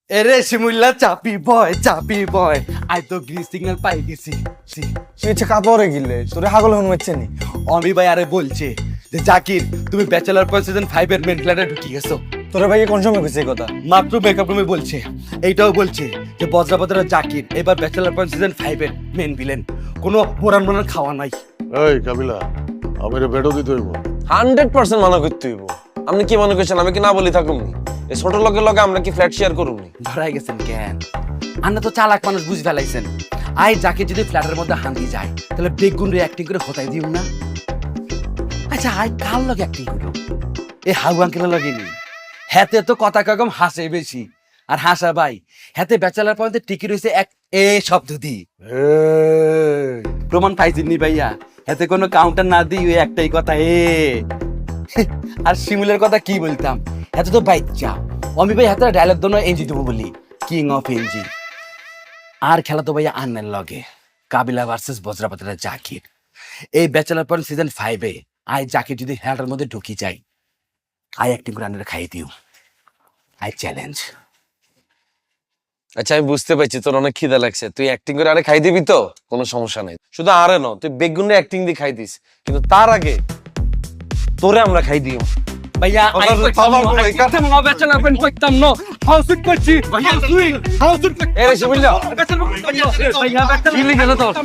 এরে শিমুল্লা চাপি boy I তো গ্রিন সিগন্যাল পাই গেছি কি হচ্ছে কাপড়ে গিলে তোরে হাগল হন মারছে নি অমি ভাই আরে বলছে যে জাকির তুমি ব্যাচেলার পয়েন্ট সিজন 5 এর মেন প্ল্যানে ঢুকে গেছো। তোরে ভাই কোন সময় কইছে এই কথা? মাত্র মেকআপ রুমে বলছে, এইটাও বলছে যে বজ্রাবতরা জাকির এবার ব্যাচেলার পয়েন্ট সিজন 5 এর মেন ভিলেন, কোনো মোরান খাওয়া নাই। এই কাবিলা আমার বেডও দিতে হইব। 100% মানা করতে হইব। আপনি কি মনে করছেন আমি কি না বলি থাকুম নি? এই ছোট লোকের লগে আমরা কি ফ্ল্যাট শেয়ার করুম নি? ধরাই গেছেন কেন? আন্না তো চালাক মানুষ বুঝ ফেলাইছেন। আই জাকির যদি ফ্ল্যাটের মধ্যে হান্দি যায় তাহলে বেগুন রে অ্যাক্টিং করে হতাই দিও না। আচ্ছা আই কার লগে অ্যাক্টিং করো? এ হাউ আঙ্কেলের লগে নি। হাতে তো কথা কম হাসে বেশি, আর হাসা ভাই হাতে ব্যাচেলার পয়েন্টে টিকি রয়েছে এক এ শব্দ দি। এই প্রমাণ পাইছিনি ভাইয়া, হাতে কোনো কাউন্টার না দিই ওই একটাই কথা এ। আর শিমুলের কথা কি বলতাম, এত তো বাইচ্চা অমি ভাই হাতে ডায়লগ দোনো এনজি দেবো বলি, কিং অফ এনজি। আর খেলা তো ভাইয়া আন্নের লগে কাবিলা ভার্সেস বজ্রাপাতের জাকির। এই bachelor point season 5 A I Zakir যদি খেলাটার মধ্যে ঢুকি যাই, আই অ্যাক্টিং করে আন্নের খাইয়ে দিও। I challenge. আচ্ছা আমি বুঝতে পারছি তোর অনেক খিদা লাগছে, তুই অ্যাক্টিং করে আরে খাই দিবি তো, কোনো সমস্যা নাই। শুধু আরে ন, তুই বেগুনে অ্যাক্টিং দিয়ে খাই দিস, কিন্তু তার আগে তোরে আমরা খাই দিও। ভাইয়া আই কইতাম না ব্যাচেলার পয়েন্ট কইতাম না, হাউসুট করছি ভাইয়া, তুই হাউসুট এ রে শিবুল্লা ভাইয়া ব্যাচেলার